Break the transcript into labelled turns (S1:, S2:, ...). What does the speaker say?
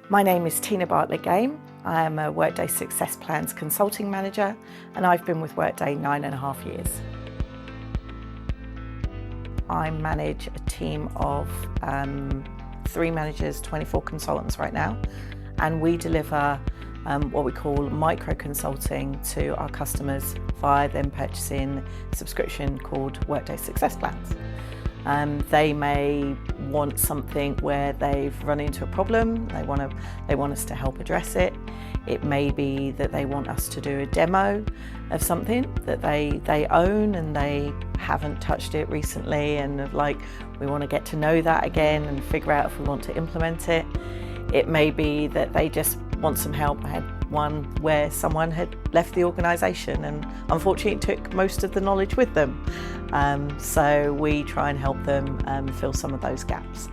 S1: My name is Tina Bartlett-Game. I am a Workday Success Plans Consulting Manager, and I've been with Workday 9.5 years. I manage a team of 3 managers, 24 consultants right now, and we deliver what we call micro consulting to our customers via them purchasing a subscription called Workday Success Plans. They may want something where they've run into a problem, they want us to help address it. It may be that they want us to do a demo of something that they own and they haven't touched it recently, and we want to get to know that again and figure out if we want to implement it. It may be that they just want some help. I had one where someone had left the organisation and unfortunately took most of the knowledge with them. So we try and help them fill some of those gaps.